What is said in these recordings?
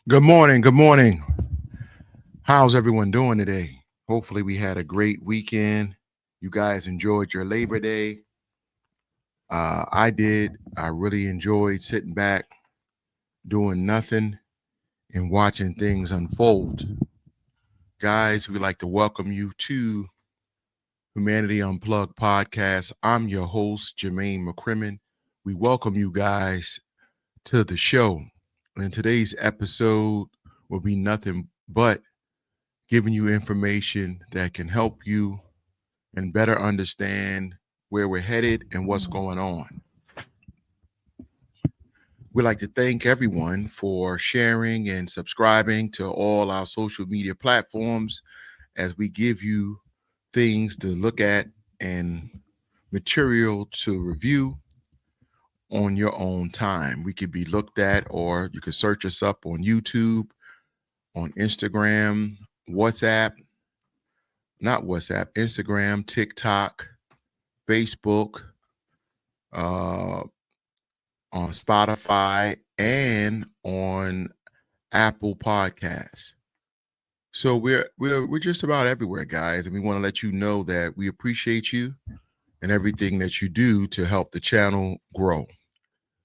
Good morning. Good morning. How's everyone doing today? Hopefully, we had a great weekend. You guys enjoyed your Labor Day. I did. I really enjoyed sitting back, doing nothing, and watching things unfold. Guys, we'd like to welcome you to Humanity Unplugged podcast. I'm your host, Jermaine McCrimmon. We welcome you guys to the show. And today's episode will be nothing but giving you information that can help you and better understand where we're headed and what's going on. We'd like to thank everyone for sharing and subscribing to all our social media platforms as we give you things to look at and material to review on your own time. We could be looked at, or you could search us up on YouTube, on Instagram, WhatsApp, not WhatsApp, Instagram, TikTok, Facebook, uh, on Spotify, and on Apple Podcasts. So we're just about everywhere, guys, and we want to let you know that we appreciate you and everything that you do to help the channel grow.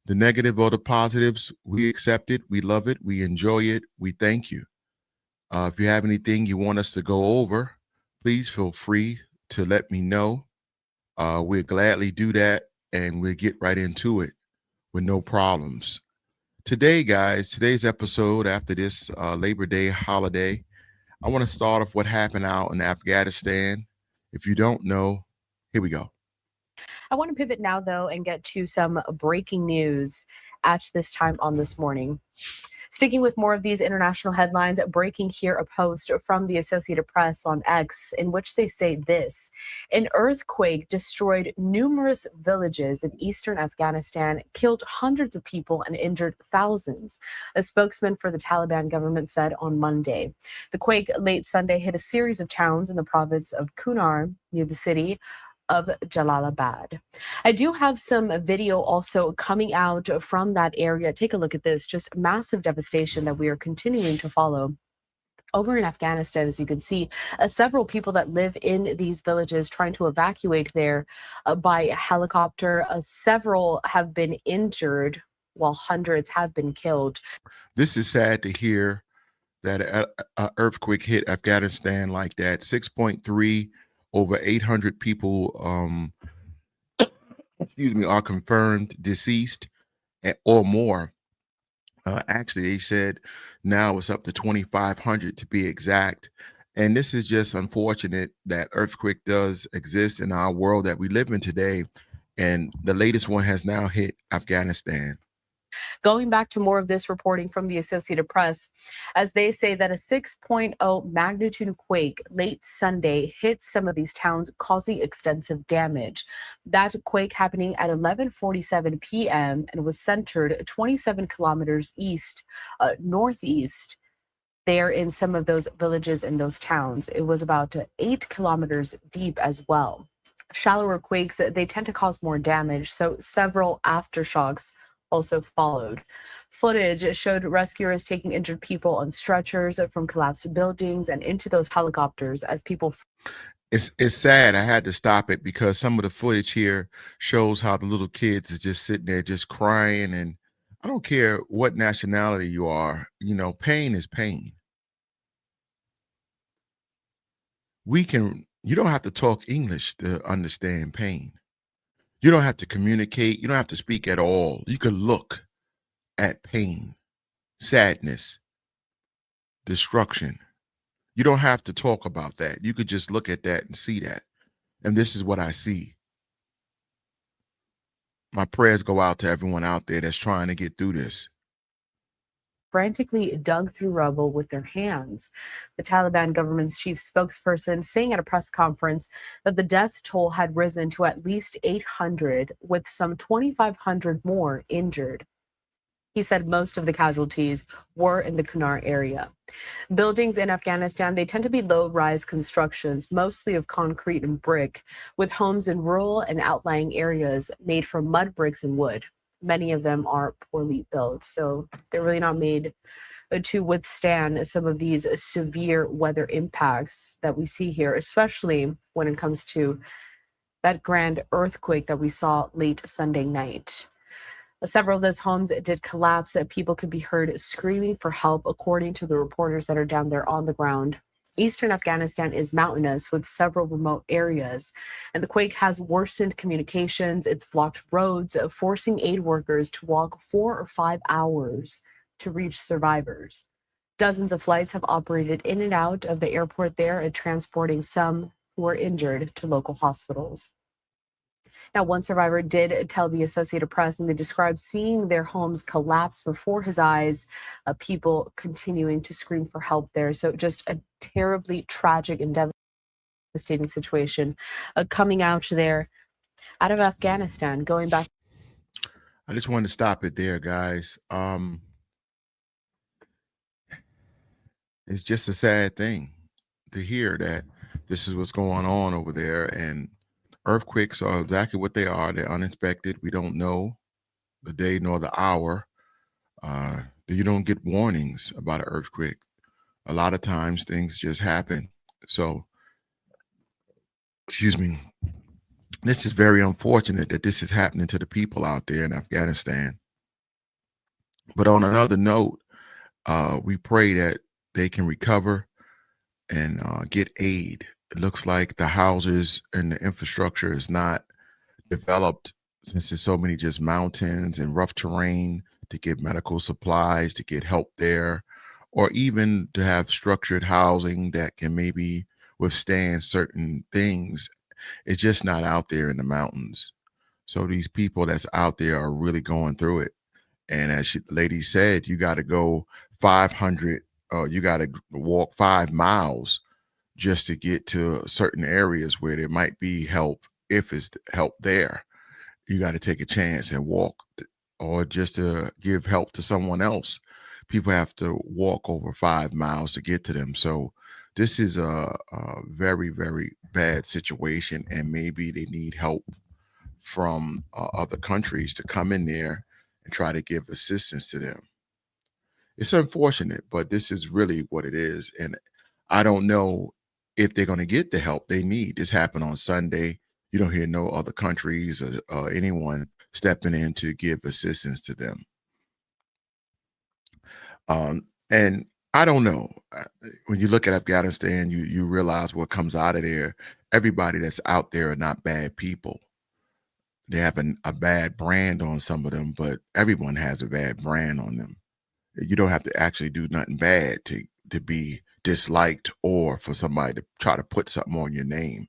The negative or the positives, we accept it, we love it, we enjoy it, we thank you. If you have anything you want us to go over, please feel free to let me know. We'll gladly do that, and we'll get right into it with no problems. Today, guys, today's episode after this Labor Day holiday, I want to start off what happened out in Afghanistan. If you don't know, here we go. I want to pivot now, though, and get to some breaking news at this time on this morning. Sticking with more of these international headlines, breaking here a post from the Associated Press on X in which they say this: an earthquake destroyed numerous villages in eastern Afghanistan, killed hundreds of people and injured thousands, a spokesman for the Taliban government said on Monday. The quake late Sunday hit a series of towns in the province of Kunar near the city of Jalalabad. I do have some video also coming out from that area. Take a look at this, just massive devastation that we are continuing to follow over in Afghanistan. As you can see, several people that live in these villages trying to evacuate there by helicopter. Several have been injured while hundreds have been killed. This is sad to hear that an earthquake hit Afghanistan like that. 6.3, over 800 people are confirmed deceased or more. Actually, they said now it's up to 2,500 to be exact. And this is just unfortunate that earthquake does exist in our world that we live in today. And the latest one has now hit Afghanistan. Going back to more of this reporting from the Associated Press, as they say that a 6.0 magnitude quake late Sunday hit some of these towns, causing extensive damage. That quake happening at 11:47 p.m. and was centered 27 kilometers northeast there in some of those villages and those towns. It was about 8 kilometers deep as well. Shallower quakes, they tend to cause more damage, so several aftershocks also followed. Footage showed rescuers taking injured people on stretchers from collapsed buildings and into those helicopters as people. It's sad. I had to stop it because some of the footage here shows how the little kids is just sitting there just crying. And I don't care what nationality you are, pain is pain. You don't have to talk English to understand pain. You don't have to communicate. You don't have to speak at all. You can look at pain, sadness, destruction. You don't have to talk about that. You could just look at that and see that. And this is what I see. My prayers go out to everyone out there that's trying to get through this. Frantically dug through rubble with their hands. The Taliban government's chief spokesperson saying at a press conference that the death toll had risen to at least 800, with some 2,500 more injured. He said most of the casualties were in the Kunar area. Buildings in Afghanistan, they tend to be low-rise constructions, mostly of concrete and brick, with homes in rural and outlying areas made from mud bricks and wood. Many of them are poorly built, so they're really not made to withstand some of these severe weather impacts that we see here, especially when it comes to that grand earthquake that we saw late Sunday night. Several of those homes did collapse. People could be heard screaming for help, according to the reporters that are down there on the ground. Eastern Afghanistan is mountainous with several remote areas, and the quake has worsened communications. It's blocked roads, forcing aid workers to walk 4 or 5 hours to reach survivors. Dozens of flights have operated in and out of the airport there, transporting some who are injured to local hospitals. Now, one survivor did tell the Associated Press, and they described seeing their homes collapse before his eyes, people continuing to scream for help there. So, just a terribly tragic and devastating situation coming out there, out of Afghanistan, going back. I just wanted to stop it there, guys. It's just a sad thing to hear that this is what's going on over there. And earthquakes are exactly what they are. They're unexpected. We don't know the day nor the hour. You don't get warnings about an earthquake. A lot of times things just happen. So, excuse me, this is very unfortunate that this is happening to the people out there in Afghanistan. But on another note, we pray that they can recover and get aid. It looks like the houses and the infrastructure is not developed, since there's so many just mountains and rough terrain, to get medical supplies, to get help there, or even to have structured housing that can maybe withstand certain things. It's just not out there in the mountains. So these people that's out there are really going through it. And as the lady said, you got to go 500, you got to walk 5 miles just to get to certain areas where there might be help, if it's help there. You got to take a chance and walk, or just to give help to someone else. People have to walk over 5 miles to get to them. So this is a very, very bad situation, and maybe they need help from other countries to come in there and try to give assistance to them. It's unfortunate, but this is really what it is. And I don't know if they're going to get the help they need. This happened on Sunday. You don't hear no other countries or anyone stepping in to give assistance to them. And I don't know. When you look at Afghanistan, you realize what comes out of there. Everybody that's out there are not bad people. They have a bad brand on some of them, but everyone has a bad brand on them. You don't have to actually do nothing bad to be disliked, or for somebody to try to put something on your name.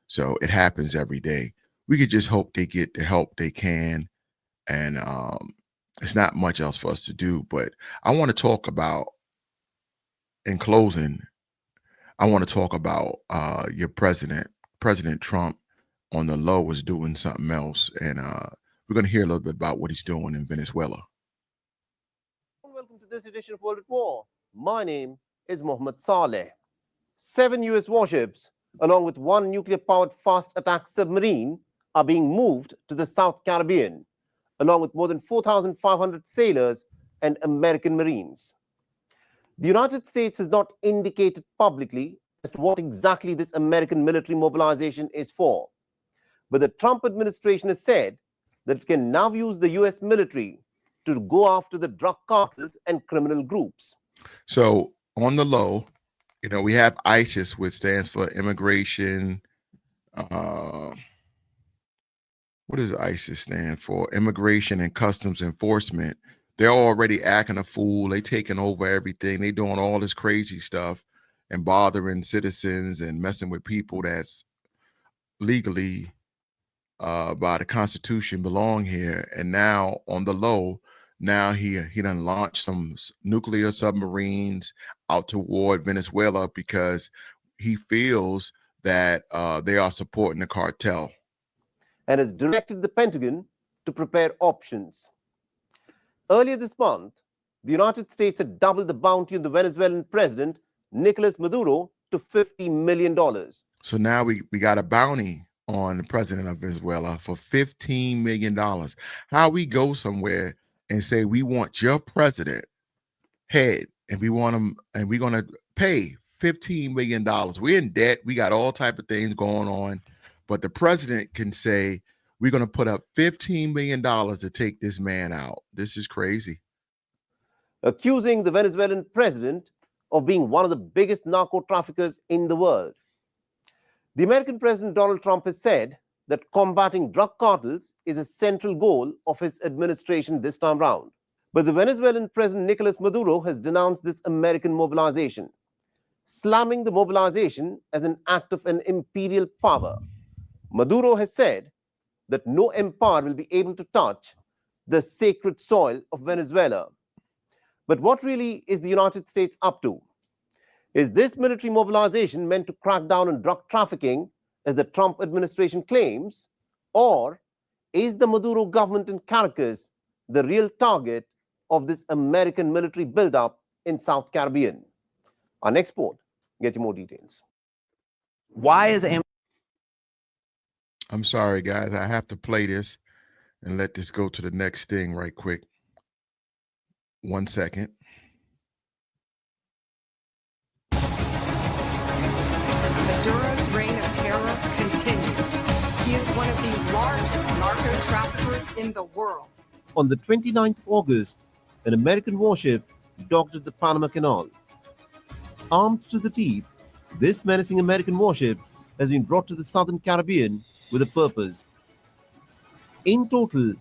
So it happens every day. We could just hope they get the help they can, and it's not much else for us to do. But I want to talk about, in closing, I want to talk about your President Trump, on the low, is doing something else, and we're going to hear a little bit about what he's doing in Venezuela. Welcome to this edition of World at War. My name is Mohammed Saleh. 7 US warships, along with one nuclear-powered fast attack submarine, are being moved to the South Caribbean, along with more than 4,500 sailors and American Marines. The United States has not indicated publicly as to what exactly this American military mobilization is for, but the Trump administration has said that it can now use the US military to go after the drug cartels and criminal groups. So on the low, we have ISIS, which stands for Immigration. What does ISIS stand for? Immigration and Customs Enforcement. They're already acting a fool. They taking over everything. They doing all this crazy stuff and bothering citizens and messing with people that's legally by the Constitution belong here. And now on the low, now he done launched some nuclear submarines out toward Venezuela because he feels that they are supporting the cartel, and has directed the Pentagon to prepare options. Earlier this month, the United States had doubled the bounty on the Venezuelan president, Nicolas Maduro, to $50 million. So now we got a bounty on the president of Venezuela for $15 million. How we go somewhere and say we want your president head and we want them, and we're going to pay $15 million. We're in debt. We got all type of things going on, but the president can say, we're going to put up $15 million to take this man out. This is crazy. Accusing the Venezuelan president of being one of the biggest narco traffickers in the world. The American President Donald Trump has said that combating drug cartels is a central goal of his administration this time round. But the Venezuelan President Nicolas Maduro has denounced this American mobilization, slamming the mobilization as an act of an imperial power. Maduro has said that no empire will be able to touch the sacred soil of Venezuela. But what really is the United States up to? Is this military mobilization meant to crack down on drug trafficking, as the Trump administration claims, or is the Maduro government in Caracas the real target of this American military buildup in South Caribbean? Our next report gets you more details. Why is I'm sorry, guys. I have to play this and let this go to the next thing right quick. 1 second. Maduro's reign of terror continues. He is one of the largest narco traffickers in the world. On the 29th of August, an American warship docked at the Panama Canal. Armed to the teeth, this menacing American warship has been brought to the Southern Caribbean with a purpose. In total,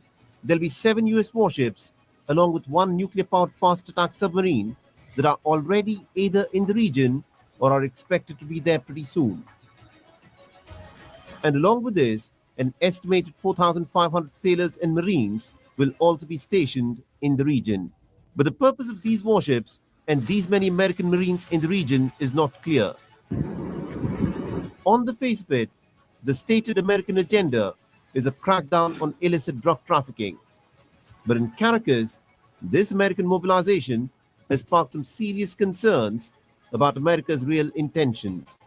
there'll be 7 U.S. warships along with 1 nuclear-powered fast attack submarine that are already either in the region or are expected to be there pretty soon. And along with this, an estimated 4,500 sailors and marines will also be stationed in the region. But the purpose of these warships and these many American Marines in the region is not clear. On the face of it, the stated American agenda is a crackdown on illicit drug trafficking. But in Caracas, this American mobilization has sparked some serious concerns about America's real intentions.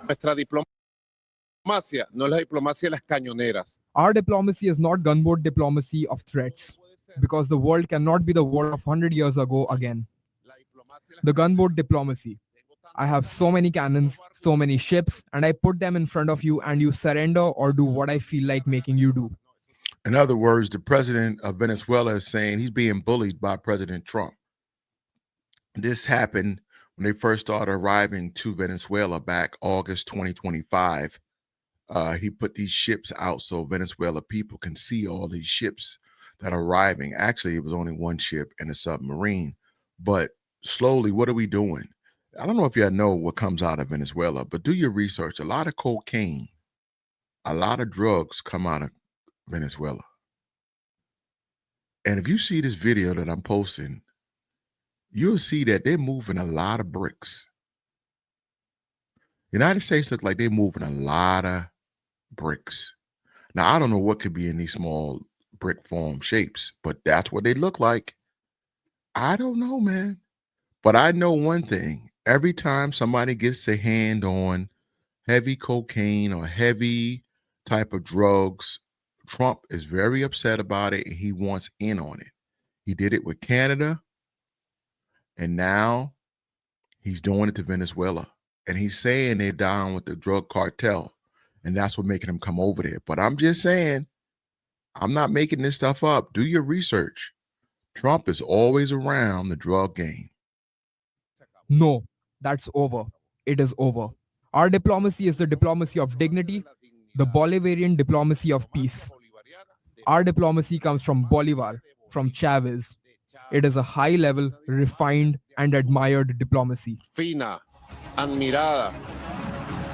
Nuestra diplomacia no es la diplomacia de las cañoneras. Our diplomacy is not gunboat diplomacy of threats, because the world cannot be the world of 100 years ago again. The gunboat diplomacy. I have so many cannons, so many ships, and I put them in front of you and you surrender or do what I feel like making you do. In other words, the president of Venezuela is saying he's being bullied by President Trump. This happened when they first started arriving to Venezuela back August 2025. He put these ships out so Venezuela people can see all these ships that are arriving. Actually, it was only 1 ship and a submarine. But slowly, what are we doing? I don't know if y'all know what comes out of Venezuela, but do your research. A lot of cocaine, a lot of drugs come out of Venezuela. And if you see this video that I'm posting, you'll see that they're moving a lot of bricks. United States look like they're moving a lot of bricks. Now, I don't know what could be in these small brick form shapes, but that's what they look like. I don't know, man. But I know one thing. Every time somebody gets their hand on heavy cocaine or heavy type of drugs, Trump is very upset about it and he wants in on it. He did it with Canada, and now he's doing it to Venezuela. And he's saying they're down with the drug cartel, and that's what making them come over there. But I'm just saying, I'm not making this stuff up. Do your research. Trump is always around the drug game. No, that's over. It is over. Our diplomacy is the diplomacy of dignity, the Bolivarian diplomacy of peace. Our diplomacy comes from Bolivar, from Chavez. It is a high-level, refined, and admired diplomacy. Fina, admirada.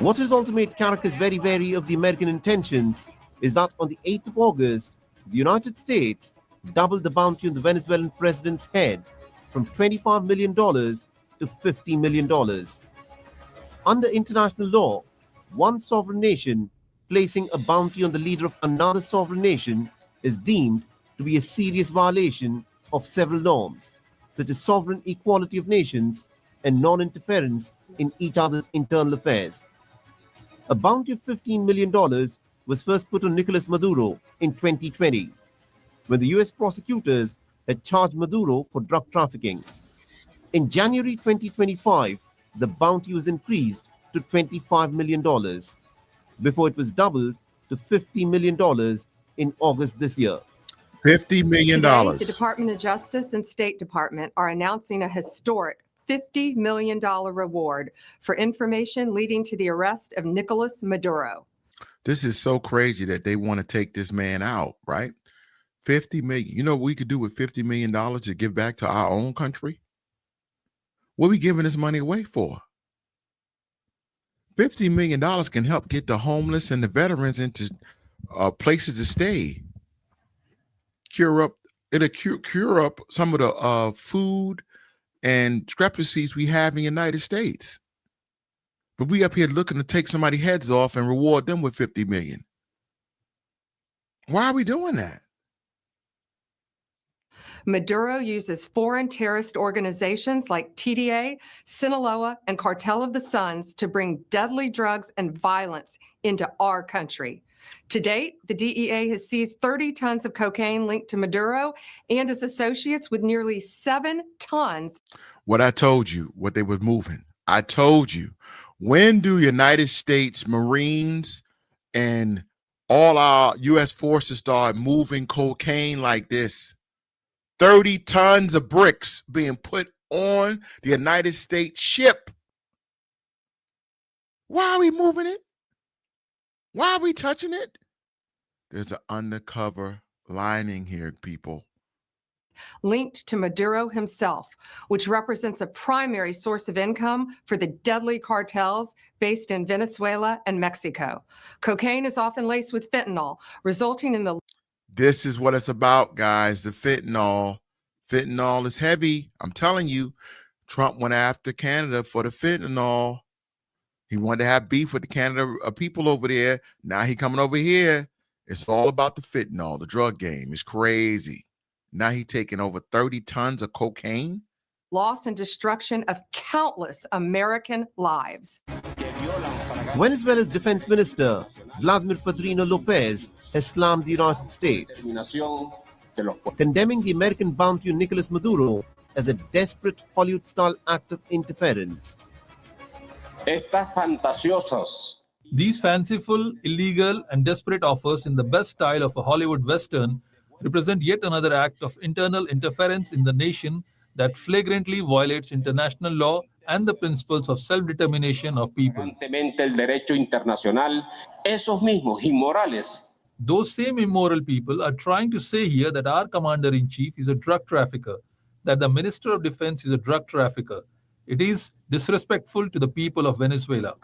What has also made Caracas very wary of the American intentions is that on the 8th of August, the United States doubled the bounty on the Venezuelan president's head from $25 million to $50 million. Under international law, one sovereign nation placing a bounty on the leader of another sovereign nation is deemed to be a serious violation of several norms, such as sovereign equality of nations and non-interference in each other's internal affairs. A bounty of $15 million was first put on Nicolas Maduro in 2020, when the US prosecutors had charged Maduro for drug trafficking. In January 2025, the bounty was increased to $25 million before it was doubled to $50 million in August this year. $50 million. Today, the Department of Justice and State Department are announcing a historic $50 million reward for information leading to the arrest of Nicolas Maduro. This is so crazy that they want to take this man out, right? 50 million. You know what we could do with $50 million to give back to our own country? What are we giving this money away for? $50 million can help get the homeless and the veterans into places to stay. It'll cure up some of the food and discrepancies we have in the United States. But we up here looking to take somebody's heads off and reward them with 50 million. Why are we doing that? Maduro uses foreign terrorist organizations like TDA, Sinaloa, and Cartel of the Suns to bring deadly drugs and violence into our country. To date, the DEA has seized 30 tons of cocaine linked to Maduro and his associates, with nearly 7 tons. What I told you, what they were moving. I told you, when do United States Marines and all our U.S. forces start moving cocaine like this? 30 tons of bricks being put on the United States ship. Why are we moving it? Why are we touching it? There's an undercover lining here, people. Linked to Maduro himself, which represents a primary source of income for the deadly cartels based in Venezuela and Mexico. Cocaine is often laced with fentanyl, resulting in the... This is what it's about, guys. The fentanyl. Fentanyl is heavy. I'm telling you, Trump went after Canada for the fentanyl. He wanted to have beef with the Canada people over there. Now he coming over here. It's all about the fentanyl. The drug game is crazy. Now he taking over 30 tons of cocaine. Loss and destruction of countless American lives. Venezuela's defense minister, Vladimir Padrino Lopez, has slammed the United States, condemning the American bounty on Nicolas Maduro as a desperate Hollywood-style act of interference. These fanciful, illegal, and desperate offers in the best style of a Hollywood Western represent yet another act of internal interference in the nation that flagrantly violates international law and the principles of self-determination of people. Those same immoral people are trying to say here that our commander-in-chief is a drug trafficker, that the Minister of Defense is a drug trafficker. It is disrespectful to the people of Venezuela.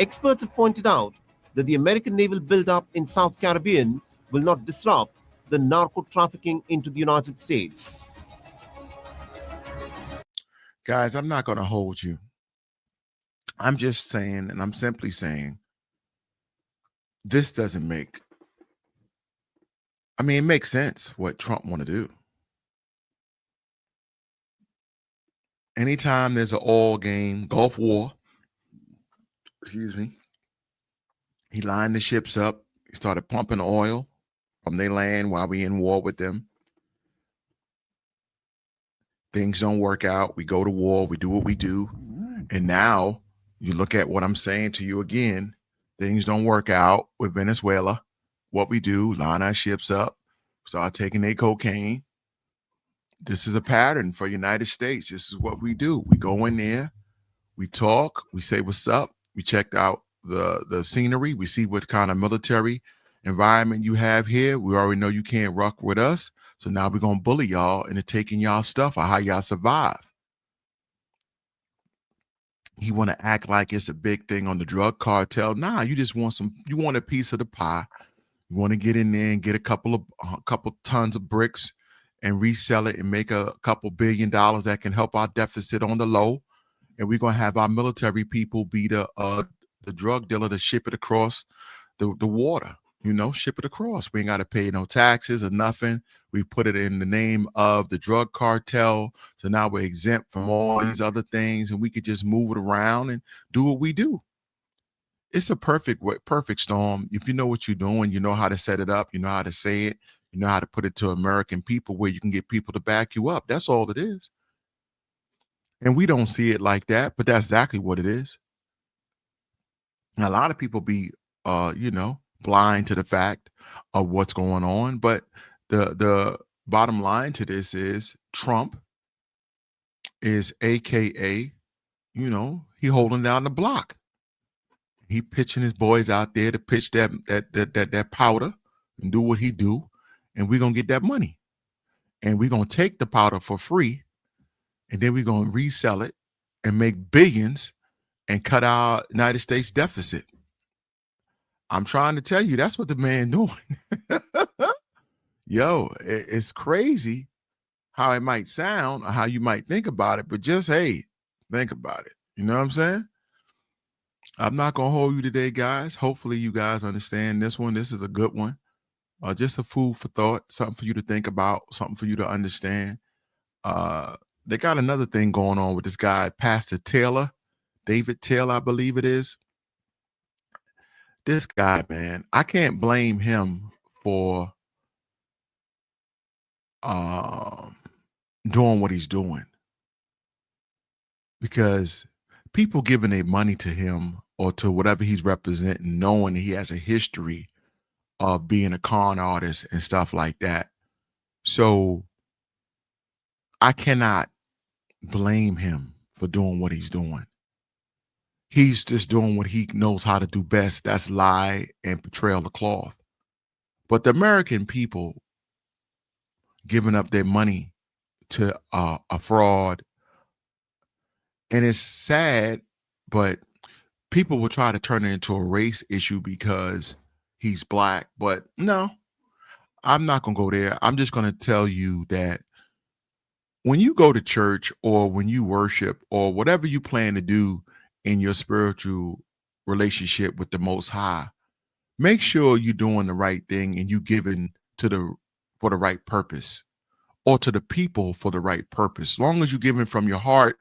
Experts have pointed out that the American naval buildup in South Caribbean will not disrupt the narco trafficking into the United States. Guys, I'm not going to hold you. I'm just saying, and I'm simply saying, this doesn't make, it makes sense what Trump want to do. Anytime there's an oil game, Gulf War, he lined the ships up. He started pumping oil from their land while we in war with them. Things don't work out. We go to war. We do what we do. And now you look at what I'm saying to you again. Things don't work out with Venezuela. What we do, line our ships up, start taking their cocaine. This is a pattern for United States. This is what we do. We go in there, we talk, we say what's up. We checked out the scenery. We see what kind of military environment you have here. We already know you can't rock with us. So now we're going to bully y'all into taking y'all stuff or how y'all survive. He want to act like it's a big thing on the drug cartel. Nah, you just want you want a piece of the pie. You want to get in there and get a couple tons of bricks and resell it and make a couple $1 billion that can help our deficit on the low. And we're going to have our military people be the drug dealer to ship it across the water, ship it across. We ain't got to pay no taxes or nothing. We put it in the name of the drug cartel. So now we're exempt from all these other things and we could just move it around and do what we do. It's a perfect storm. If you know what you're doing, you know how to set it up, you know how to say it, You know how to put it to American people where you can get people to back you up. That's all it is. And we don't see it like that, but that's exactly what it is. And a lot of people be, blind to the fact of what's going on. But the bottom line to this is Trump is AKA, he holding down the block. He pitching his boys out there to pitch that powder and do what he do, and we're gonna get that money. And we're gonna take the powder for free, and then we're gonna resell it and make billions and cut our United States deficit. I'm trying to tell you, that's what the man doing. Yo, it's crazy how it might sound or how you might think about it, but just, hey, think about it. You know what I'm saying? I'm not going to hold you today, guys. Hopefully you guys understand this one. This is a good one. Just a food for thought, something for you to think about, something for you to understand. They got another thing going on with this guy, Pastor Taylor, David Taylor, I believe it is. This guy, man, I can't blame him for doing what he's doing, because people giving their money to him or to whatever he's representing, knowing he has a history of being a con artist and stuff like that. So I cannot blame him for doing what he's doing. He's just doing what he knows how to do best. That's lie and portrayal the cloth. But the American people giving up their money to a fraud, and it's sad, but people will try to turn it into a race issue because he's black. But no, I'm not going to go there. I'm just going to tell you that when you go to church or when you worship or whatever you plan to do in your spiritual relationship with the Most High, make sure you're doing the right thing and you giving for the right purpose, or to the people for the right purpose. As long as you're giving from your heart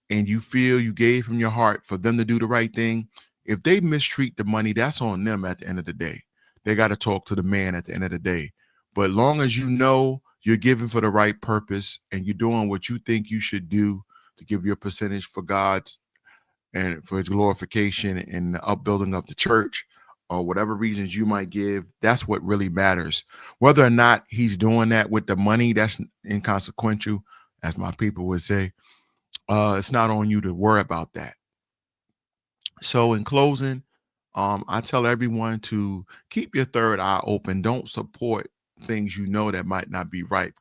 and you feel you gave from your heart for them to do the right thing, if they mistreat the money, that's on them at the end of the day. They got to talk to the man at the end of the day. But long as you know you're giving for the right purpose and you're doing what you think you should do to give your percentage for God's and for his glorification and the upbuilding of the church, or whatever reasons you might give, that's what really matters. Whether or not he's doing that with the money, that's inconsequential, as my people would say. It's not on you to worry about that. So in closing, I tell everyone to keep your third eye open. Don't support things you know that might not be right,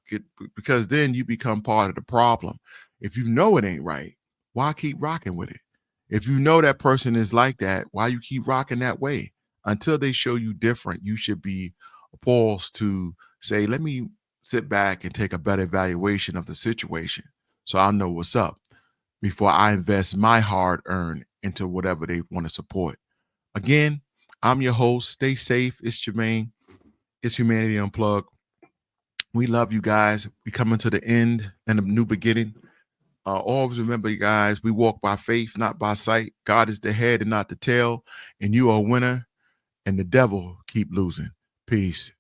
because then you become part of the problem. If you know it ain't right, why keep rocking with it? If you know that person is like that, why you keep rocking that way? Until they show you different, you should be paused to say, let me sit back and take a better evaluation of the situation so I know what's up before I invest my hard-earned into whatever they want to support. Again, I'm your host. Stay safe. It's Jermaine. It's Humanity Unplugged. We love you guys. We coming to the end and a new beginning. Always remember, you guys, we walk by faith, not by sight. God is the head and not the tail. And you are a winner, and the devil keep losing. Peace.